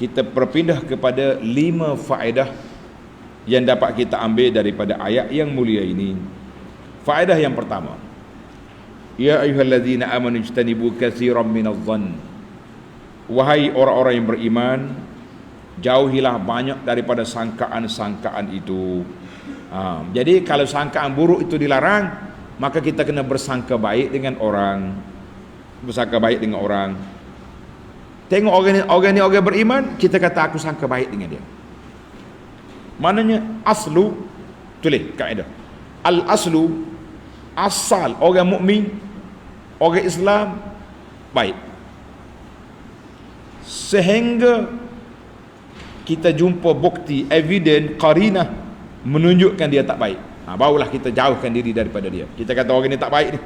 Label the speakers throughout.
Speaker 1: kita berpindah kepada 5 faedah yang dapat kita ambil daripada ayat yang mulia ini. Faedah yang pertama, ya ayyuhallazina amanu ijtanibu katsiran minadh-dhann. Wahai orang-orang yang beriman, jauhilah banyak daripada sangkaan-sangkaan itu. Jadi kalau sangkaan buruk itu dilarang, maka kita kena bersangka baik dengan orang. Bersangka baik dengan orang. Tengok orang ni orang beriman, kita kata aku sangka baik dengan dia. Maknanya aslu, tulis kaedah. Al-aslu, asal orang mukmin, orang Islam baik. Sehingga kita jumpa bukti, evidence, qarinah menunjukkan dia tak baik, barulah kita jauhkan diri daripada dia. Kita kata orang ni tak baik ni,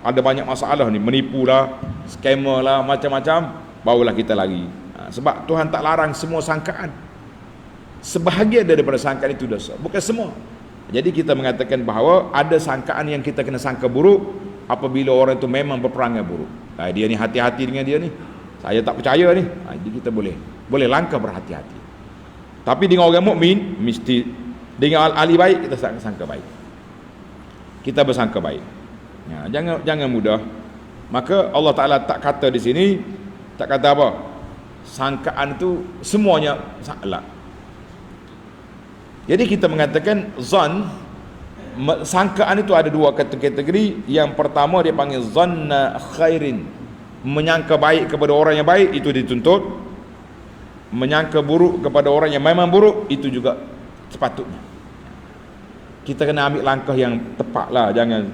Speaker 1: ada banyak masalah ni, menipu lah, scammer lah, macam-macam, barulah kita lari. Sebab Tuhan tak larang semua sangkaan. Sebahagian daripada sangkaan itu dosa, bukan semua. Jadi kita mengatakan bahawa ada sangkaan yang kita kena sangka buruk apabila orang itu memang berperangai buruk. Dia ni hati-hati dengan dia ni, saya tak percaya ni. Jadi kita boleh langkah berhati-hati. Tapi dengan orang mukmin mesti, dengan ahli baik kita sangka baik. Kita bersangka baik. Jangan mudah. Maka Allah Taala tak kata di sini, tak kata apa? Sangkaan itu semuanya salah. Jadi kita mengatakan zan, sangkaan itu ada 2 kategori. Yang pertama dia panggil zanna khairin, menyangka baik kepada orang yang baik, itu dituntut. Menyangka buruk kepada orang yang memang buruk, itu juga sepatutnya. Kita kena ambil langkah yang tepat lah. Jangan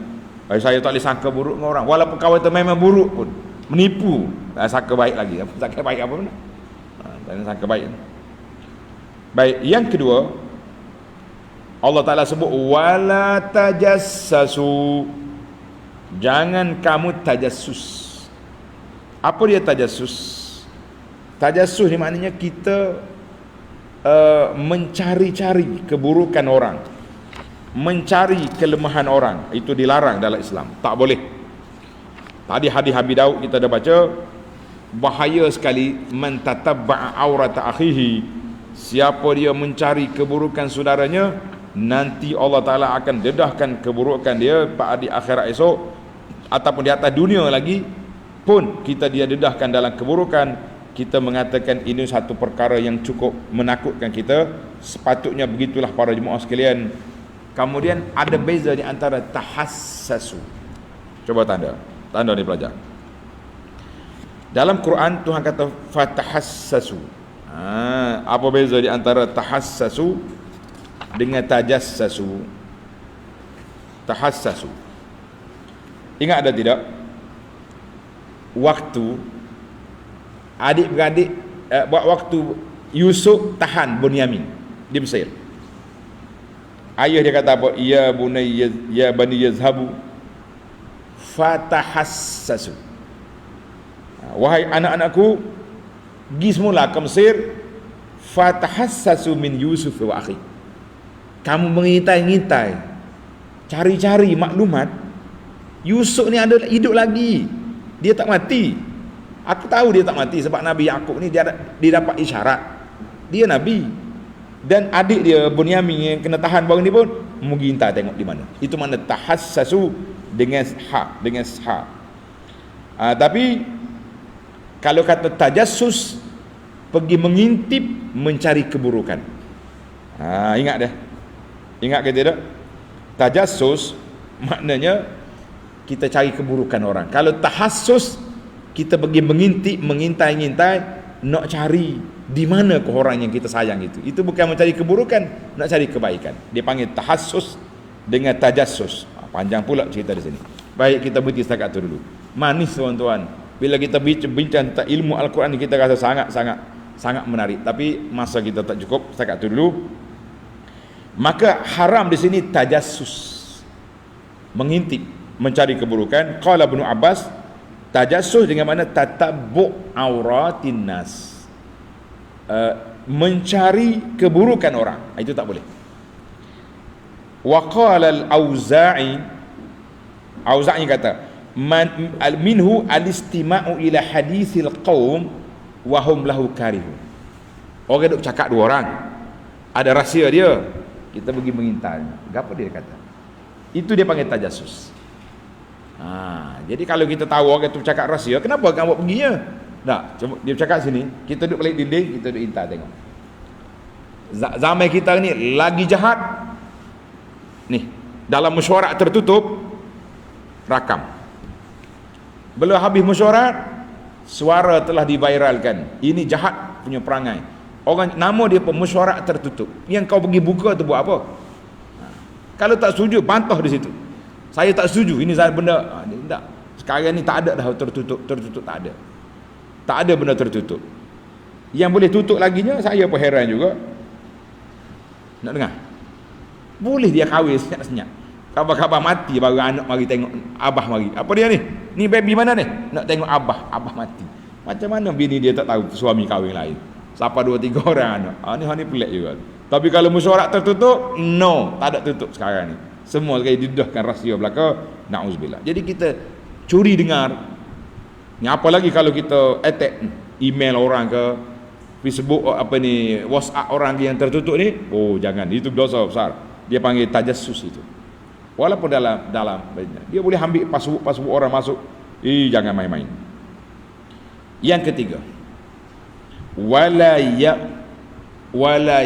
Speaker 1: saya tak boleh sangka buruk dengan orang, walaupun kawan itu memang buruk pun, menipu, sangka baik lagi. Sangka baik apa pun, jangan sangka baik. Baik, yang kedua, Allah Ta'ala sebut wala tajassasu, jangan kamu tajassus. Apa dia tajassus? Tajassus ni maknanya kita mencari-cari keburukan orang, mencari kelemahan orang. Itu dilarang dalam Islam, tak boleh. Tadi hadis Abi Daud kita dah baca, bahaya sekali man tatabba'a aurata akhihi, siapa dia mencari keburukan saudaranya, nanti Allah Ta'ala akan dedahkan keburukan dia pada di akhirat esok, ataupun di atas dunia lagi pun dia dedahkan dalam keburukan. Kita mengatakan ini satu perkara yang cukup menakutkan kita. Sepatutnya begitulah para jemaah sekalian. Kemudian ada beza di antara tahassasu. Coba tanda ni pelajar. Dalam Quran Tuhan kata fatahassasu. Apa beza di antara tahassasu dengan tajassasu? Tahassasu, ingat ada tidak waktu adik-beradik waktu Yusuf tahan Bunyamin di Mesir, ayah dia kata apa? Ya bunayya ya bani yazhabu fatahassasu, wahai anak-anakku, pergi semula ke Mesir, fatahassasu min Yusuf wa akhi, kamu mengintai-ngintai, cari-cari maklumat. Yusuf ni ada hidup lagi, dia tak mati. Aku tahu dia tak mati sebab Nabi Yaqub ni dia dapat isyarat dia Nabi. Dan adik dia Bunyamin yang kena tahan baru ni pun mengintai tengok di mana. Itu makna tahassasu dengan ha. Tapi kalau kata tajassus, pergi mengintip, mencari keburukan. Ingat dah. Ingat ke tidak? Tajassus maknanya kita cari keburukan orang. Kalau tahassus, kita pergi mengintip, mengintai-ngintai, nak cari di mana ke orang yang kita sayang itu. Itu bukan mencari keburukan, nak cari kebaikan. Dia panggil tahassus dengan tajassus. Panjang pula cerita di sini. Baik, kita berhenti setakat itu dulu. Manis tuan-tuan. Bila kita bincang tentang ilmu Al-Quran, kita rasa sangat menarik. Tapi masa kita tak cukup, setakat itu dulu. Maka haram di sini tajassus, mengintip, mencari keburukan. Qala Ibnu Abbas, tajassus dengan mana tatabbu' auratin nas, mencari keburukan orang, itu tak boleh. Wa qala al-Auza'i, Auza'i kata minhu al-istima'u ila hadithil qaum wa hum lahu karihun. Orang duk cakap dua orang, ada rahsia dia, kita pergi mengintai. Apa dia kata? Itu dia panggil tajassus. Jadi kalau kita tahu orang itu cakap rahsia, kenapa kamu perginya? Tak, dia cakap sini, kita duduk balik dinding, kita duduk intai tengok. Zaman kita ni lagi jahat. Ni, dalam mesyuarat tertutup, rakam. Belum habis mesyuarat, suara telah diviralkan. Ini jahat punya perangai. Orang nama dia mesyuarat tertutup. Yang kau pergi buka tu buat apa? Kalau tak setuju, bantah di situ. Saya tak setuju, ini saya benda. Tak. Sekarang ni tak ada dah tertutup tak ada. Tak ada benda tertutup. Yang boleh tutup laginya, saya pun heran juga. Nak dengar? Boleh dia kahwin senyap-senyap. Khabar-khabar mati baru anak mari tengok abah mari. Apa dia ni? Ni baby mana ni? Nak tengok abah mati. Macam mana bini dia tak tahu suami kahwin lain? Siapa 2-3 orang anak. Ni pelik juga. Tapi kalau mesyuarat tertutup, no, tak ada tutup sekarang ni. Semua sekali didedahkan rahsia belaka. Na'uzubillah. Jadi kita curi dengar. Ni apa lagi kalau kita attack email orang ke, Facebook WhatsApp orang yang tertutup ni, jangan, itu dosa besar. Dia panggil tajassus itu. Walaupun dalam dia boleh ambil password orang masuk. Jangan main-main. Yang ketiga, wala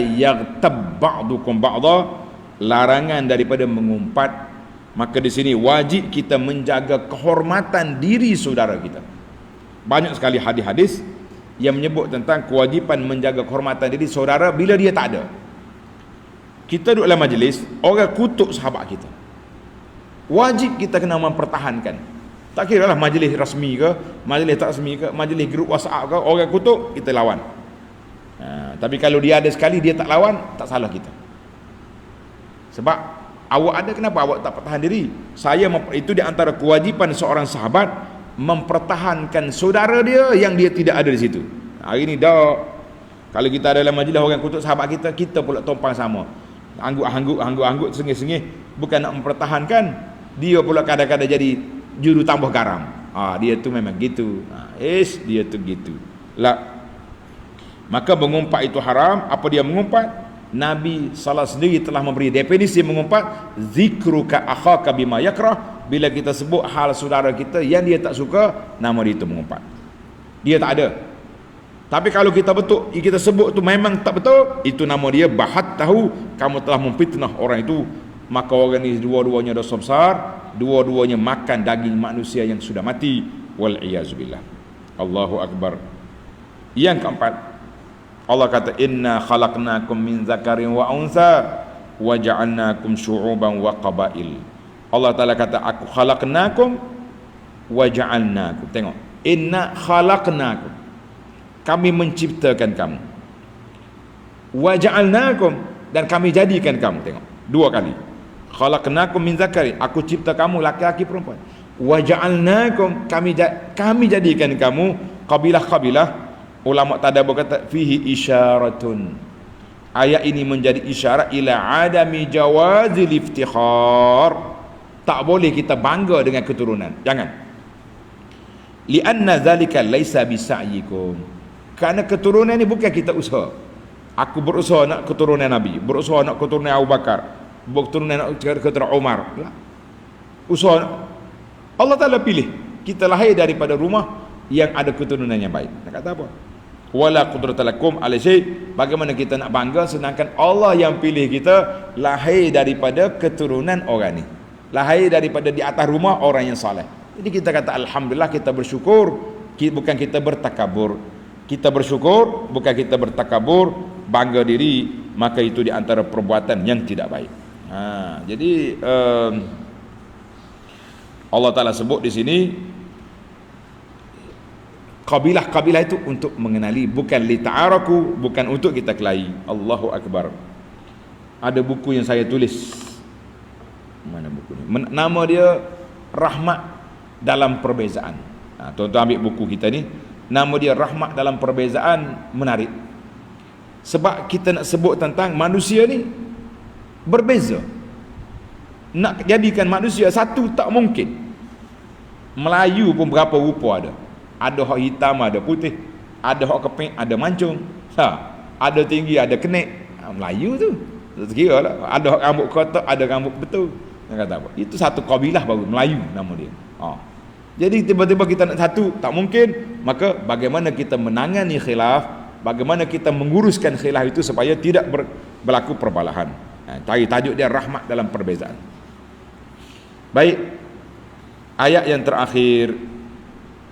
Speaker 1: yaghtab ba'dukum ba'dha, larangan daripada mengumpat. Maka di sini wajib kita menjaga kehormatan diri saudara kita. Banyak sekali hadis-hadis yang menyebut tentang kewajipan menjaga kehormatan diri saudara bila dia tak ada. Kita duduk dalam majlis, orang kutuk sahabat kita, wajib kita kena mempertahankan. Tak kira lah majlis rasmi ke, majlis tak rasmi ke, majlis grup WhatsApp ke, orang kutuk, kita lawan. Tapi kalau dia ada sekali, dia tak lawan, tak salah kita. Sebab awak ada, kenapa awak tak pertahan diri? Itu di antara kewajipan seorang sahabat, mempertahankan saudara dia yang dia tidak ada di situ. Hari ni dah, kalau kita ada dalam majlis orang kutuk sahabat kita, kita pula tumpang sama. Anggut, sengih-sengih, bukan nak mempertahankan, dia pula kadang-kadang jadi juru tambah garam. Dia tu memang gitu. Dia tu gitu. Maka mengumpat itu haram. Apa dia mengumpat? Nabi sallallahu sendiri telah memberi definisi mengumpat, zikruka akhaka bima yakrah. Bila kita sebut hal saudara kita yang dia tak suka, nama dia itu mengumpat. Dia tak ada. Tapi kalau kita sebut tu memang tak betul, itu nama dia bahat tahu, kamu telah memfitnah orang itu. Maka orang ini dua-duanya dosa besar, dua-duanya makan daging manusia yang sudah mati. Wal iyazubillah. Allahu akbar. Yang keempat, Allah kata, inna khalaqnakum min zakarin wa unsa wa ja'alnakum syu'uban wa qabail. Allah Ta'ala kata, aku khalaqnakum wa ja'alnakum. Tengok, inna khalaqnakum, kami menciptakan kamu, wa ja'alnakum, dan kami jadikan kamu. Tengok, dua kali. Khalaqnakum min zakarin, aku cipta kamu laki-laki perempuan. Wa ja'alnakum, kami jadikan kamu kabilah-kabilah. Ulama tadabbur kata fihi isyaratun, ayat ini menjadi isyarat ila adami jawazil iftikhar, tak boleh kita bangga dengan keturunan, jangan. Lianna zalika laisa bisa'yikum, kerana keturunan ni bukan kita usaha. Aku berusaha nak keturunan Nabi, berusaha nak keturunan Abu Bakar, keturunan nak keturunan Umar. Usaha Allah Ta'ala pilih kita lahir daripada rumah yang ada keturunan yang baik. Nak kata apa? Wala qudratalakum ala syai', bagaimana kita nak bangga sedangkan Allah yang pilih kita lahir daripada keturunan orang ni, lahir daripada di atas rumah orang yang soleh. Jadi kita kata alhamdulillah, kita bersyukur, bukan kita bertakabur. Kita bersyukur, bukan kita bertakabur, bangga diri, maka itu di antara perbuatan yang tidak baik. Jadi Allah Ta'ala sebut di sini kabilah-kabilah itu untuk mengenali, bukan li ta'araku, bukan untuk kita kelahi. Allahu akbar. Ada buku yang saya tulis. Mana buku ni? Nama dia Rahmat dalam Perbezaan. Tuan-tuan ambil buku kita ni. Nama dia Rahmat dalam Perbezaan. Menarik. Sebab kita nak sebut tentang manusia ni berbeza. Nak jadikan manusia satu tak mungkin. Melayu pun berapa rupa ada. Ada hak hitam, ada putih, ada hak keping, ada mancung. ada tinggi, ada kenek. Melayu tu. Kira lah. Ada rambut kotak, ada rambut betul. Dia kata apa? Itu satu kabilah baru, Melayu nama dia. Jadi tiba-tiba kita nak satu, tak mungkin. Maka bagaimana kita menangani khilaf, bagaimana kita menguruskan khilaf itu supaya tidak berlaku perbalahan. Cari tajuk dia rahmat dalam perbezaan. Baik, ayat yang terakhir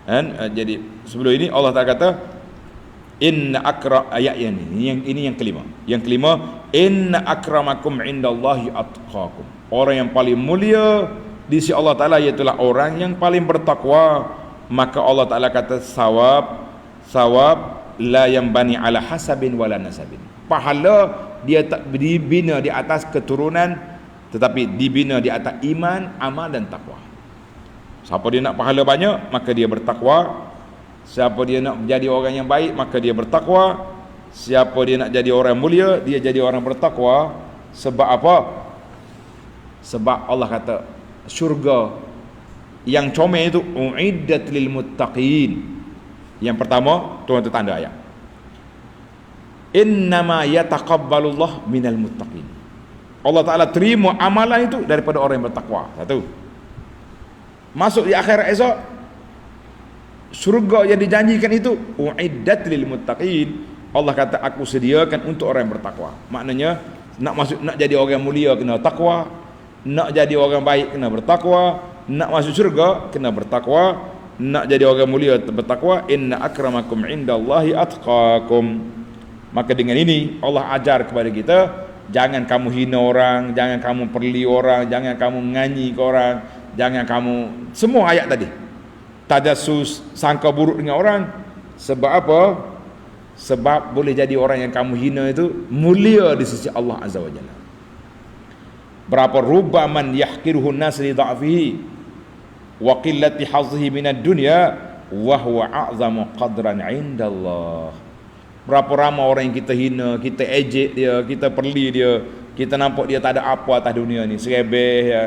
Speaker 1: kan, jadi sebelum ini Allah Ta'ala kata inna ayat ini yang kelima. Yang kelima, inna akramakum indallahi atqakum. Orang yang paling mulia di sisi Allah Ta'ala iaitulah orang yang paling bertakwa. Maka Allah Ta'ala kata sawab la yanbani ala hasabin wala nasabin. Pahala dia tak dibina di atas keturunan, tetapi dibina di atas iman, amal dan takwa. Siapa dia nak pahala banyak, maka dia bertakwa. Siapa dia nak jadi orang yang baik, maka dia bertakwa. Siapa dia nak jadi orang mulia, dia jadi orang bertakwa. Sebab apa? Sebab Allah kata syurga yang comel itu uiddat lil muttaqin. Yang pertama, tuan tanda ayat. Innama yataqabbalullah minal muttaqin. Allah Ta'ala terima amalan itu daripada orang yang bertakwa. Satu. Masuk di akhirat esok, syurga yang dijanjikan itu uiddat lil muttaqin. Allah kata aku sediakan untuk orang yang bertakwa. Maknanya nak jadi orang mulia kena takwa, nak jadi orang baik kena bertakwa, nak masuk syurga kena bertakwa, nak jadi orang mulia bertakwa. Inna akramakum indallahi atqakum. Maka dengan ini Allah ajar kepada kita, jangan kamu hina orang, jangan kamu perli orang, jangan kamu menganyi ke orang, jangan kamu semua ayat tadi. Tajassus, sangka buruk dengan orang. Sebab apa? Sebab boleh jadi orang yang kamu hina itu mulia di sisi Allah Azza wa Jalla. Berapa rubaman yahqiruhu nas li dha'fihi wa qillati hazzihi minad dunya wa huwa a'zamu qadran 'indallah. Berapa ramai orang yang kita hina, kita ejek dia, kita perli dia, kita nampak dia tak ada apa atas dunia ni, serebeh ya.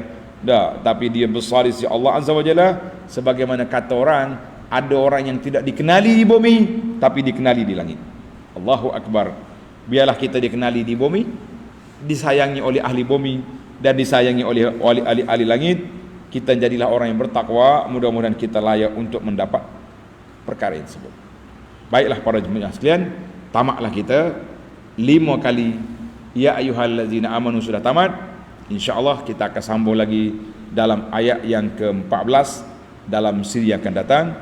Speaker 1: Tapi dia besar di sisi Allah Azza wa Jalla. Sebagaimana kata orang, ada orang yang tidak dikenali di bumi tapi dikenali di langit. Allahu Akbar. Biarlah kita dikenali di bumi, disayangi oleh ahli bumi dan disayangi oleh ahli langit. Kita jadilah orang yang bertakwa. Mudah-mudahan kita layak untuk mendapat perkara tersebut. Baiklah para jemaah sekalian, tamatlah kita 5 kali ya ayyuhallazina amanu sudah tamat. InsyaAllah kita akan sambung lagi dalam ayat yang ke-14 dalam siri yang akan datang.